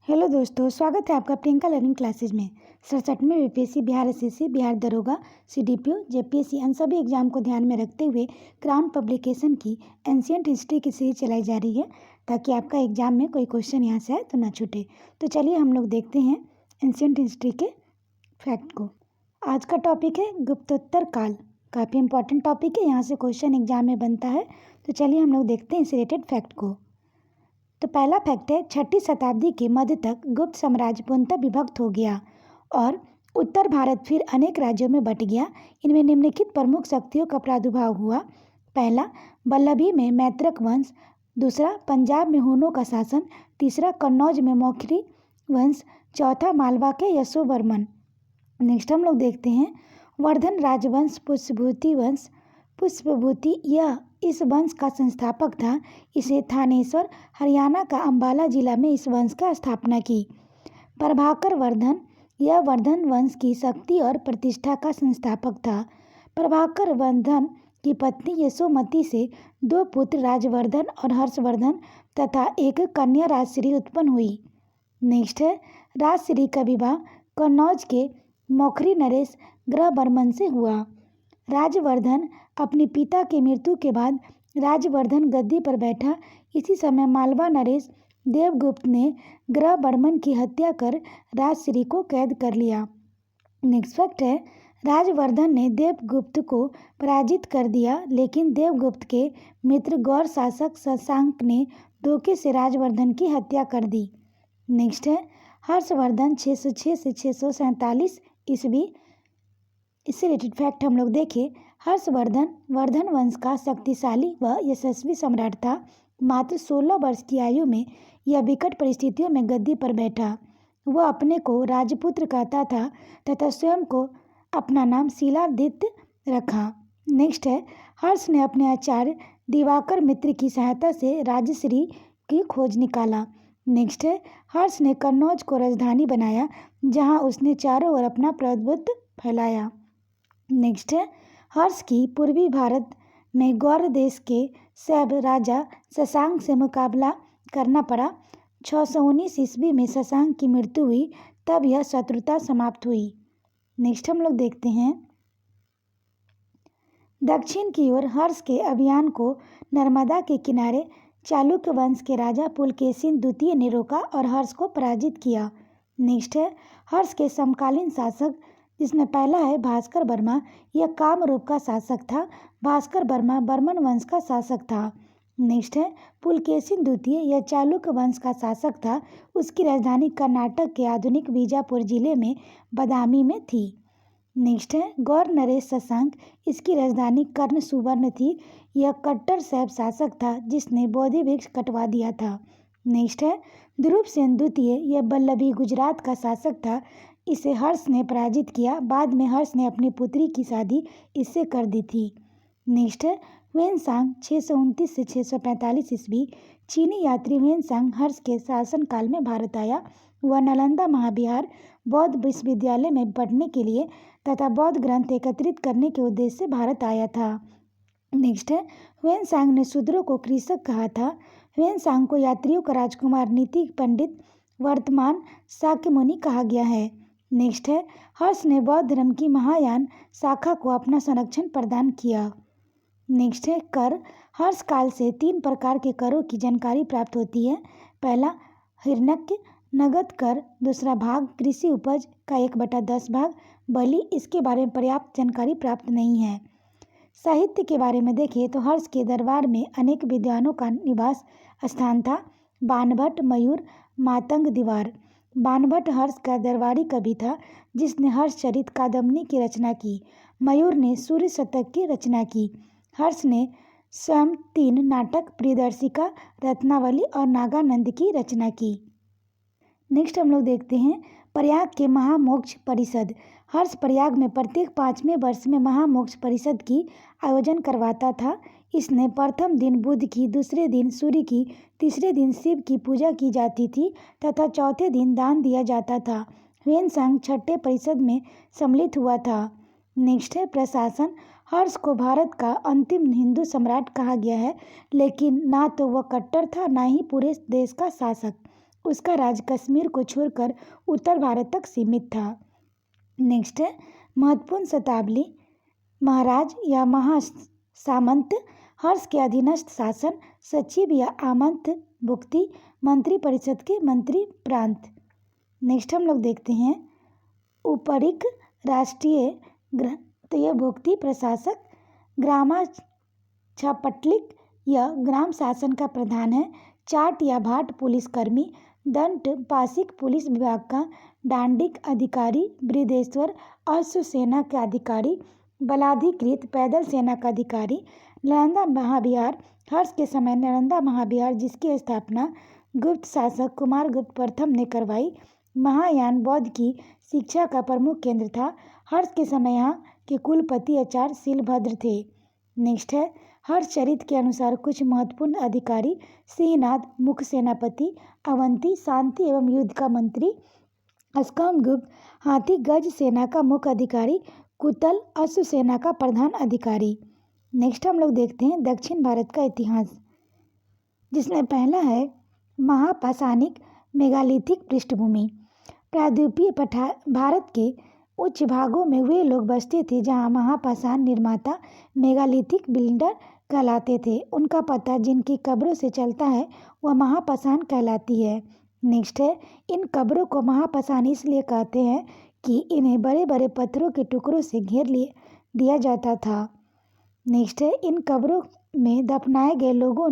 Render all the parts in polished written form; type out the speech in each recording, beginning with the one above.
Hello दोस्तों, स्वागत है आपका प्रियंका लर्निंग क्लासेज में। 67वें बीपीएससी, बिहार एसएससी, बिहार दरोगा, सीडीपीओ, जेपीएससी इन सभी एग्जाम को ध्यान में रखते हुए क्राउन पब्लिकेशन की एंशिएंट हिस्ट्री की सीरीज चलाई जा रही है ताकि आपका एग्जाम में कोई क्वेश्चन यहाँ से आए तो ना छूटे। तो चलिए हम लोग देखते हैं एंशिएंट हिस्ट्री के फैक्ट को। आज का टॉपिक है गुप्तोत्तर काल। काफ़ी इंपॉर्टेंट टॉपिक है, यहाँ से क्वेश्चन एग्जाम में बनता है। तो चलिए हम लोग देखते हैं इस रिलेटेड फैक्ट को। तो पहला फैक्ट है, 6ठी शताब्दी के मध्य तक गुप्त साम्राज्य पूर्णतः विभक्त हो गया और उत्तर भारत फिर अनेक राज्यों में बट गया। इनमें निम्नलिखित प्रमुख शक्तियों का प्रादुर्भाव हुआ। पहला, वल्लभी में मैत्रक वंश। दूसरा, पंजाब में हुनों का शासन। तीसरा, कन्नौज में मौखरी वंश। चौथा, मालवा के यशोवर्मन। नेक्स्ट हम लोग देखते हैं वर्धन राजवंश, पुष्पभूति वंश। पुष्पभूति यह इस वंश का संस्थापक था। इसे थानेश्वर, हरियाणा का अंबाला जिला में इस वंश का स्थापना की। प्रभाकर वर्धन यह वर्धन वंश की शक्ति और प्रतिष्ठा का संस्थापक था। प्रभाकर वर्धन की पत्नी यशोमती से 2 पुत्र राजवर्धन और हर्षवर्धन तथा एक कन्या राजश्री उत्पन्न हुई। नेक्स्ट है, राजश्री का विवाह कन्नौज के मौखरी नरेश ग्रहवर्मन से हुआ। राजवर्धन अपने पिता की मृत्यु के बाद राजवर्धन गद्दी पर बैठा। इसी समय मालवा नरेश देवगुप्त ने ग्रहवर्मन की हत्या कर राजश्री को कैद कर लिया। नेक्स्ट फैक्ट है, राजवर्धन ने देवगुप्त को पराजित कर दिया, लेकिन देवगुप्त के मित्र गौर शासक शशांक ने धोखे से राजवर्धन की हत्या कर दी। नेक्स्ट है, हर्षवर्धन 606 से 647 ईस्वी। इससे रिलेटेड फैक्ट हम लोग देखें। हर्षवर्धन वर्धन वंश का शक्तिशाली व यशस्वी सम्राट था। मात्र 16 वर्ष की आयु में यह विकट परिस्थितियों में गद्दी पर बैठा। वह अपने को राजपुत्र कहता था तथा स्वयं को अपना नाम शिलादित्य रखा। नेक्स्ट है, हर्ष ने अपने आचार्य दिवाकर मित्र की सहायता से राजश्री की खोज निकाला। नेक्स्ट है, हर्ष ने कन्नौज को राजधानी बनाया, जहां उसने चारों ओर अपना प्रभुत्व फैलाया। नेक्स्ट है, हर्ष की पूर्वी भारत में गौड़ देश के शैव राजा शशांक से मुकाबला करना पड़ा। 619 ईस्वी में शशांक की मृत्यु हुई, तब यह शत्रुता समाप्त हुई। नेक्स्ट हम लोग देखते हैं, दक्षिण की ओर हर्ष के अभियान को नर्मदा के किनारे चालुक्य वंश के राजा पुलकेशिन द्वितीय ने रोका और हर्ष को पराजित किया। नेक्स्ट है, हर्ष के समकालीन शासक, जिसमें पहला है भास्कर वर्मा। यह कामरूप का शासक था। भास्कर वर्मा बर्मन वंश का शासक था। नेक्स्ट है, पुलकेशिन द्वितीय, यह चालुक्य वंश का शासक था। उसकी राजधानी कर्नाटक के आधुनिक बीजापुर जिले में बदामी में थी। नेक्स्ट है, गौर नरेश शशांक, इसकी राजधानी कर्ण सुवर्ण थी। यह कट्टर शैव शासक था जिसने बोधि वृक्ष कटवा दिया था। नेक्स्ट है, ध्रुवसेन द्वितीय, यह वल्लभी गुजरात का शासक था। इसे हर्ष ने पराजित किया। बाद में हर्ष ने अपनी पुत्री की शादी इससे कर दी थी। नेक्स्ट है, ह्वेनसांग 629 से 645 ईस्वी। चीनी यात्री ह्वेनसांग हर्ष के शासनकाल में भारत आया। वह नालंदा महाविहार बौद्ध विश्वविद्यालय में पढ़ने के लिए तथा बौद्ध ग्रंथ एकत्रित करने के उद्देश्य से भारत आया था। नेक्स्ट है, ह्वेनसांग ने शूद्रों को कृषक कहा था। ह्वेनसांग को यात्रियों का राजकुमार, नीति पंडित, वर्तमान शाक्यमुनि कहा गया है। नेक्स्ट है, हर्ष ने बौद्ध धर्म की महायान शाखा को अपना संरक्षण प्रदान किया। नेक्स्ट है, कर। हर्ष काल से 3 प्रकार के करों की जानकारी प्राप्त होती है। पहला, हिरण्यक नगद कर। दूसरा भाग कृषि उपज का 1/10 भाग। बलि, इसके बारे में पर्याप्त जानकारी प्राप्त नहीं है। साहित्य के बारे में देखें तो हर्ष के दरबार में अनेक विद्वानों का निवास स्थान था। बाणभट्ट, मयूर, मातंग, दीवार। बाणभट्ट हर्ष का दरबारी कवि था जिसने हर्षचरित कादम्बनी की रचना की। मयूर ने सूर्य शतक की रचना की। हर्ष ने स्वयं 3 नाटक, प्रियदर्शिका, रत्नावली और नागानंद की रचना की। नेक्स्ट हम लोग देखते हैं प्रयाग के महामोक्ष परिषद। हर्ष प्रयाग में प्रत्येक 5वें वर्ष में महामोक्ष परिषद की आयोजन करवाता था। इसने प्रथम दिन बुध की, दूसरे दिन सूर्य की, तीसरे दिन शिव की पूजा की जाती थी तथा चौथे दिन दान दिया जाता था। ह्वेनसांग 6ठे परिषद में सम्मिलित हुआ था। नेक्स्ट है प्रशासन। हर्ष को भारत का अंतिम हिंदू सम्राट कहा गया है, लेकिन ना तो वह कट्टर था ना ही पूरे देश का शासक। उसका राज कश्मीर को छोड़कर उत्तर भारत तक सीमित था। नेक्स्ट है महत्वपूर्ण शताब्दी महाराज या महासामंत हर्ष के अधीनस्थ शासन सचिव या आमंत भुक्ति मंत्री परिषद के मंत्री प्रांत। नेक्स्ट हम लोग देखते हैं उपरिक राष्ट्रीय ग्रंथीय भुक्ति प्रशासक ग्रामाछापटलिक यह ग्राम शासन का प्रधान है। चाट या भाट पुलिसकर्मी दंड पासिक पुलिस विभाग का डांडिक अधिकारी बृहदेश्वर अश्व सेना के अधिकारी बलाधिकृत पैदल सेना का अधिकारी नालंदा महाविहार हर्ष के समय नालंदा महाविहार जिसकी स्थापना गुप्त शासक कुमारगुप्त प्रथम ने करवाई महायान बौद्ध की शिक्षा का प्रमुख केंद्र था। हर्ष के समय यहाँ के कुलपति आचार्य शीलभद्र थे। नेक्स्ट है हर्षचरित के अनुसार कुछ महत्वपूर्ण अधिकारी सिंहनाद मुख्य सेनापति अवंती शांति एवं युद्ध का मंत्री अस्कंदगुप्त हाथी गज सेना का मुख्य अधिकारी कुतल अश्व सेना का प्रधान अधिकारी। नेक्स्ट हम लोग देखते हैं दक्षिण भारत का इतिहास जिसमें पहला है महापाषाणिक मेगालिथिक पृष्ठभूमि। प्रायद्वीपीय भारत के उच्च भागों में वे लोग बसते थे जहां महापाषाण निर्माता मेगालिथिक बिल्डर कहलाते थे। उनका पता जिनकी कब्रों से चलता है वह महापाषाण कहलाती है। नेक्स्ट है इन कब्रों को महापाषाण इसलिए कहते हैं कि इन्हें बड़े बड़े पत्थरों के टुकड़ों से घेर दिया जाता था। नेक्स्ट है इन कब्रों में दफनाए गए लोगों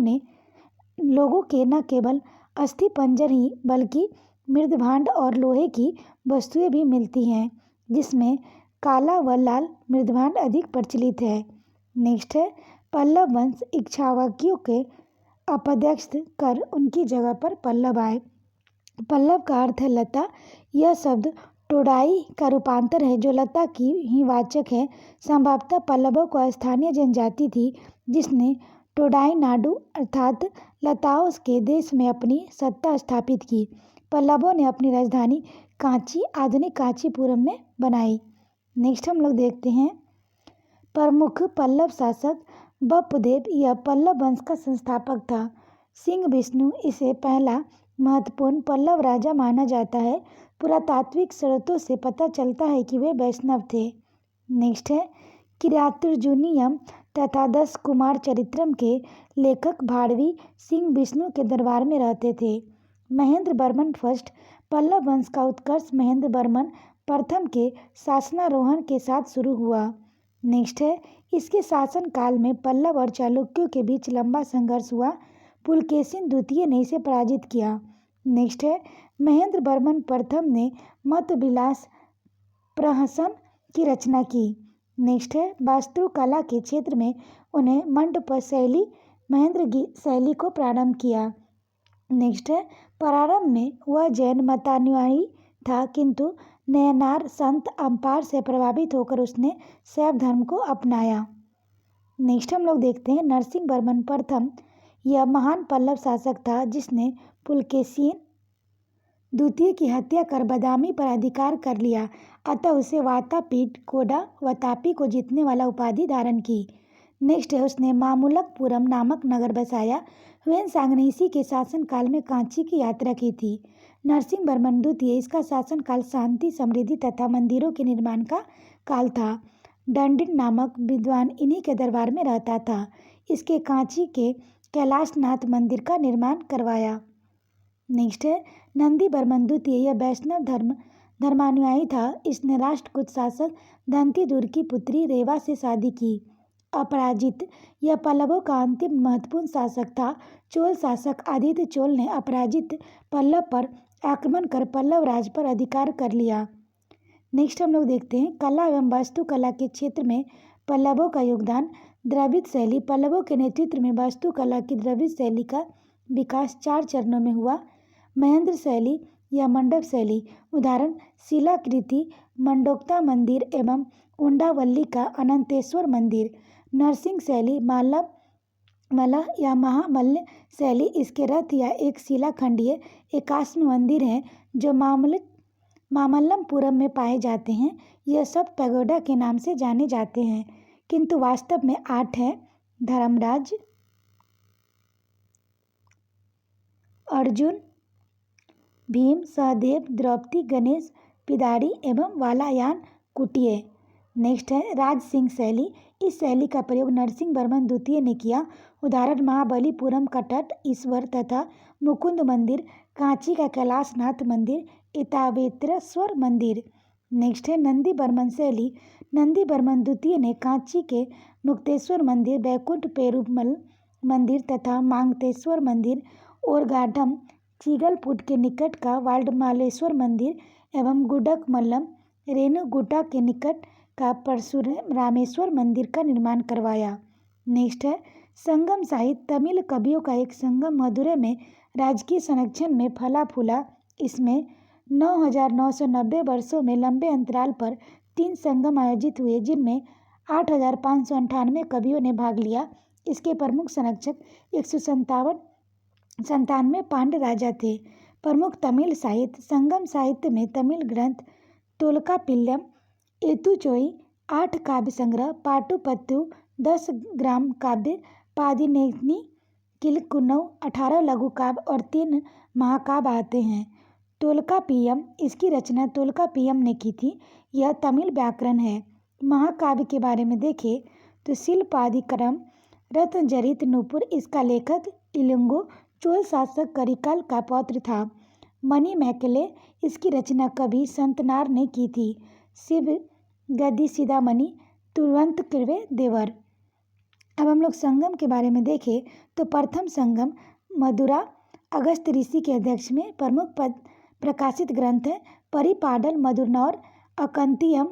के न केवल अस्थि पंजर ही बल्कि मृदभांड और लोहे की वस्तुएं भी मिलती हैं जिसमें काला व लाल मृदभांड अधिक प्रचलित है। नेक्स्ट है पल्लव वंश इक्ष्वाकियों के अपदस्थ कर उनकी जगह पर पल्लव आए। पल्लव का अर्थ है लता। यह शब्द टोडाई का रूपांतर है जो लता की ही वाचक है। संभवतः पल्लवों को स्थानीय जनजाति थी जिसने टोडाई नाडु अर्थात लताओं के देश में अपनी सत्ता स्थापित की। पल्लवों ने अपनी राजधानी कांची आधुनिक कांचीपुरम में बनाई। नेक्स्ट हम लोग देखते हैं प्रमुख पल्लव शासक बप्पदेव यह पल्लव वंश का संस्थापक था। सिंह विष्णु इसे पहला महत्वपूर्ण पल्लव राजा माना जाता है। पुरातात्विक स्रोतों से पता चलता है कि वे वैष्णव थे। नेक्स्ट है किरातुर्जुनीयम तथा 10 कुमार चरित्रम के लेखक भारवी सिंह विष्णु के दरबार में रहते थे। महेंद्र बर्मन फर्स्ट पल्लव वंश का उत्कर्ष महेंद्र बर्मन प्रथम के शासनारोहण के साथ शुरू हुआ। नेक्स्ट है इसके शासन काल में पल्लव और चालुक्यों के बीच लंबा संघर्ष हुआ। पुलकेशिन द्वितीय ने इसे पराजित किया। नेक्स्ट है महेंद्र बर्मन प्रथम ने मतविलास प्रहसन की रचना की। नेक्स्ट है वास्तुकला के क्षेत्र में उन्हें मंडप शैली महेंद्र शैली को प्रारंभ किया। नेक्स्ट है प्रारंभ में वह जैन मतानुयायी था किंतु नयनार संत अम्पार से प्रभावित होकर उसने शैव धर्म को अपनाया। नेक्स्ट हम लोग देखते हैं नरसिंह वर्मन प्रथम यह महान पल्लव शासक था जिसने पुलकेशिन द्वितीय की हत्या कर बादामी पर अधिकार कर लिया। अतः उसे वातापीठ कोडा व तापी को जीतने वाला उपाधि धारण की। नेक्स्ट है उसने मामूलकपुरम नामक नगर बसाया। ह्वेन-सांगनेसी के शासनकाल में कांची की यात्रा की थी। नरसिंह वर्मन द्वितीय इसका शासनकाल शांति समृद्धि तथा मंदिरों के निर्माण का काल था। दंडिन नामक विद्वान इन्हीं के दरबार में रहता था। इसके कांची के कैलाशनाथ मंदिर का निर्माण करवाया। नेक्स्ट है नंदी वर्मन द्वितीय यह वैष्णव धर्मानुयायी था। इसने राष्ट्रकूट शासक दंतीदुर की पुत्री रेवा से शादी की। अपराजित यह पल्लवों का अंतिम महत्वपूर्ण शासक था। चोल शासक आदित्य चोल ने अपराजित पल्लव पर आक्रमण कर पल्लव राज पर अधिकार कर लिया। नेक्स्ट हम लोग देखते हैं कला एवं वास्तुकला के क्षेत्र में पल्लवों का योगदान। द्रविड़ शैली पल्लवों के नेतृत्व में वास्तुकला की द्रविड़ शैली का विकास 4 चरणों में हुआ। महेंद्र शैली या मंडप शैली उदाहरण शिलाकृति मंडोक्ता मंदिर एवं उंडावल्ली का अनंतेश्वर मंदिर। नरसिंह शैली मल्ल या महामल्ल शैली इसके रथ या एक शिलाखंडीय एकाश्म मंदिर हैं जो मामल्लपुरम में पाए जाते हैं। यह सब पैगोडा के नाम से जाने जाते हैं किंतु वास्तव में 8 हैं। धर्मराज अर्जुन भीम, सहदेव, द्रौपदी, गणेश, पिदारी एवं वालायान कुटिय। नेक्स्ट है राज सिंह शैली। इस शैली का प्रयोग नरसिंह वर्मन द्वितीय ने किया। उदाहरण महाबलीपुरम का तट ईश्वर तथा मुकुंद मंदिर, कांची का कैलाशनाथ मंदिर, इतावेश्वर मंदिर। नेक्स्ट है नंदी बर्मन शैली। नंदी बर्मन द्वितीय ने कांची के मुक्तेश्वर मंदिर, बैकुंठ पेरुमल मंदिर तथा मांगतेश्वर मंदिर, ओरगाडम चीगलपुट के निकट का वाल्डमालेश्वर मंदिर एवं गुडकमल्लम रेणुगुंटा के निकट का परशुरामेश्वर मंदिर का निर्माण करवाया। नेक्स्ट है संगम साहित्य। तमिल कवियों का एक संगम मदुरै में राजकीय संरक्षण में फला फूला। इसमें 9,990 वर्षों में लंबे अंतराल पर 3 संगम आयोजित हुए, जिनमें 8,598 कवियों ने भाग लिया। इसके प्रमुख संरक्षक 197 पांड्य राजा थे। प्रमुख तमिल साहित्य। संगम साहित्य में तमिल ग्रंथ तोल्कापिल्यम, एतुचोई, 8 काव्य संग्रह, पाटुपत्तु, 10 ग्राम काव्य, पादिनेनी किलकुन्नौ, 18 लघु काव्य और 3 महाकाव्य आते हैं। तोल्कापियम, इसकी रचना तोल्कापियम ने की थी। यह तमिल व्याकरण है। महाकाव्य के बारे में देखें तो शिल्पादिकरम, रत्नजरित, नूपुर। इसका लेखक इलंगो, चोल शासक करिकाल का पौत्र था। मणि मैकेले, इसकी रचना कवि संतनार ने की थी। शिव गद्दी सीधामणि, तुरंतकृवे देवर। अब हम लोग संगम के बारे में देखें तो प्रथम संगम मदुरा अगस्त ऋषि के अध्यक्ष में प्रमुख प्रकाशित ग्रंथ है परिपाडल, मधुरनौर, अकंतियम,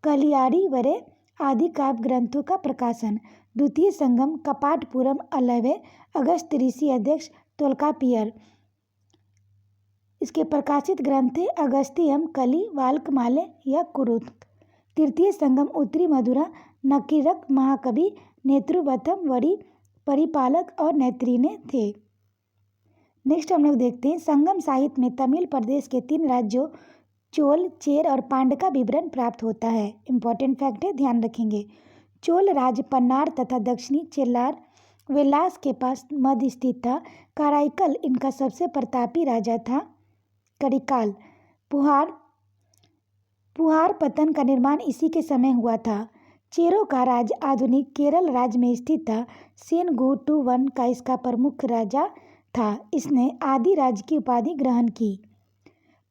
कलियारी वरे आदि काव्य ग्रंथों का प्रकाशन। द्वितीय संगम कपाटपुरम अलवे अगस्त ऋषि अध्यक्ष तोल्कापियर। इसके प्रकाशित ग्रंथ है अगस्तियम, कलि, वाल्कमाले या कुरुत। तृतीय संगम उत्तरी मधुरा नकीरक महाकवि नेत्रुवथम वरी परिपालक और नेत्रीने थे। नेक्स्ट हम लोग देखते हैं संगम साहित्य में तमिल प्रदेश के 3 राज्यों चोल, चेर और पांड्य का विवरण प्राप्त होता है। इंपॉर्टेंट फैक्ट है, ध्यान रखेंगे। चोल राज्य पन्नार तथा दक्षिणी चेल्लार वेल्लास के पास मध्य स्थित था। कराईकल इनका सबसे प्रतापी राजा था। करिकाल पुहार पतन का निर्माण इसी के समय हुआ था। चेरों का राज्य आधुनिक केरल राज्य में स्थित था। सेनगुटुवन का इसका प्रमुख राजा था। इसने आदि राज्य की उपाधि ग्रहण की।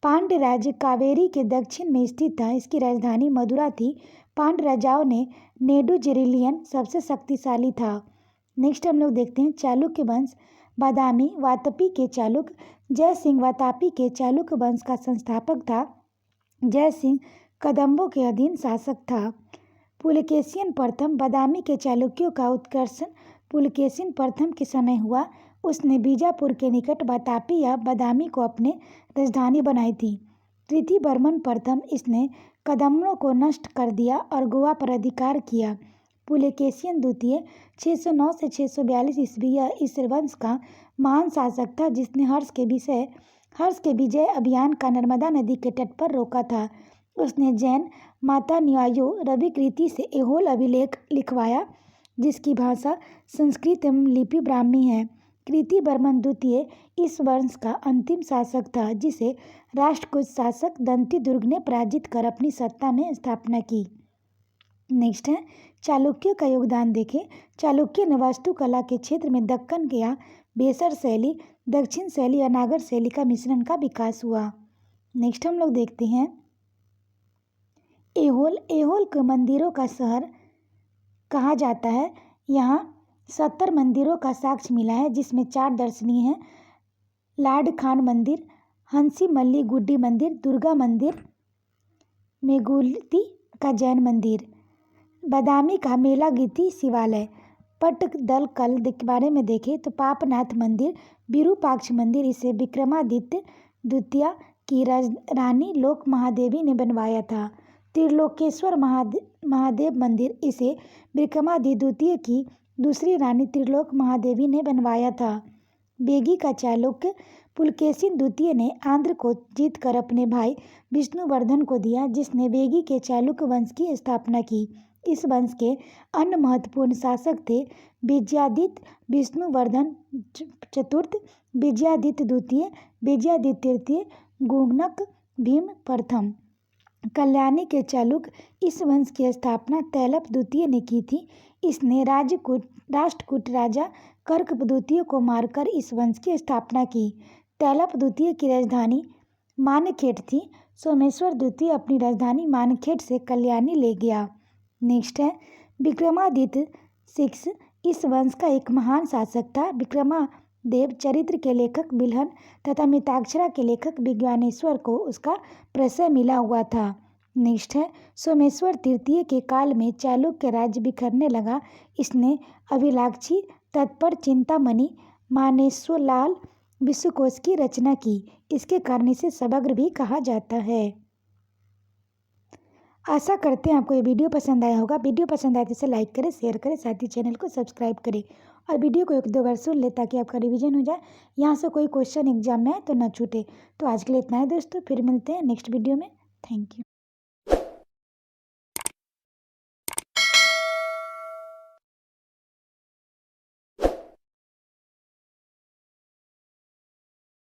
पांड्य राज्य कावेरी के दक्षिण में स्थित था। इसकी राजधानी मदुरा थी। पांड्य राजाओं ने नेडुजिरिलियन सबसे शक्तिशाली था। नेक्स्ट हम लोग देखते हैं चालुक्य वंश। बादामी वातापी के चालुक्य। जय सिंह वातापी के चालुक्य वंश का संस्थापक था। जय सिंह कदम्बों के अधीन शासक था। पुलकेशिन प्रथम। बादामी के चालुक्यों का उत्कर्षण पुलकेशिन प्रथम के समय हुआ। उसने बीजापुर के निकट वातापी या बादामी को अपने राजधानी बनाई थी। तृतीय वर्मन प्रथम, इसने कदम्बों को नष्ट कर दिया और गोवा पर अधिकार किया। पुलकेशिन द्वितीय 609 से 642 ईस्वी यह इस वंश का महान शासक था, जिसने हर्ष के विजय अभियान का नर्मदा नदी के तट पर रोका था। उसने जैन माता न्यायो रविकृति से एहोल अभिलेख लिखवाया, जिसकी भाषा संस्कृत एवं लिपि ब्राह्मी है। कृति वर्मन द्वितीय इस वंश का अंतिम शासक था, जिसे राष्ट्रकूट शासक दंतीदुर्ग ने पराजित कर अपनी सत्ता में स्थापना की। नेक्स्ट है चालुक्य का योगदान देखें। चालुक्य ने वास्तुकला के क्षेत्र में दक्कन या बेसर शैली, दक्षिण शैली या नागर शैली का मिश्रण का विकास हुआ। नेक्स्ट हम लोग देखते हैं एहोल। एहोल को मंदिरों का शहर कहा जाता है। यहाँ 70 मंदिरों का साक्ष्य मिला है, जिसमें 4 दर्शनीय हैं। लाड खान मंदिर, हंसी मल्ली गुड्डी मंदिर, दुर्गा मंदिर, मेगुलती का जैन मंदिर, बादामी का मेलागिती शिवालय। पट्टदकल के बारे में देखें तो पापनाथ मंदिर, विरूपाक्ष मंदिर इसे विक्रमादित्य द्वितीय की रानी लोक महादेवी ने बनवाया था। त्रिलोकेश्वर महादेव मंदिर इसे विक्रमादित्य द्वितीय की दूसरी रानी त्रिलोक महादेवी ने बनवाया था। बेगी का चालुक्य पुलकेशिन द्वितीय ने आंध्र को जीतकर अपने भाई विष्णुवर्धन को दिया, जिसने बेगी के चालुक्य वंश की स्थापना की। इस वंश के अन्य महत्वपूर्ण शासक थे विजयादित्य, विष्णुवर्धन चतुर्थ, विजयादित्य द्वितीय, विजयादित्य तृतीय, गुणक भीम प्रथम। कल्याणी के चालुक्य इस वंश की स्थापना तैलप द्वितीय ने की थी। इसने राष्ट्रकूट राजा कर्क द्वितीय को मारकर इस वंश की स्थापना की। तैलप द्वितीय की राजधानी मानखेड़ थी। सोमेश्वर द्वितीय अपनी राजधानी मानखेड़ से कल्याणी ले गया। नेक्स्ट है विक्रमादित्य 6 इस वंश का एक महान शासक था। विक्रमादेव चरित्र के लेखक बिल्हन तथा मिताक्षरा के लेखक विज्ञानेश्वर को उसका प्रशय मिला हुआ था। नेक्स्ट है सोमेश्वर तृतीय के काल में चालुक्य राज्य बिखरने लगा। इसने अभिलाक्षी, तत्पर, चिंतामणि, मानेश्वरलाल, विश्वकोश की रचना की। इसके कारण इसे समग्र भी कहा जाता है। आशा करते हैं आपको ये वीडियो पसंद आया होगा। वीडियो पसंद आए तो इसे लाइक करें, शेयर करें, साथ ही चैनल को सब्सक्राइब करें और वीडियो को 1-2 बार सुन ले ताकि आपका रिवीजन हो जाए। यहाँ से कोई क्वेश्चन एग्जाम में आए तो ना छूटे। तो आज के लिए इतना ही दोस्तों, फिर मिलते हैं नेक्स्ट वीडियो में। Thank you.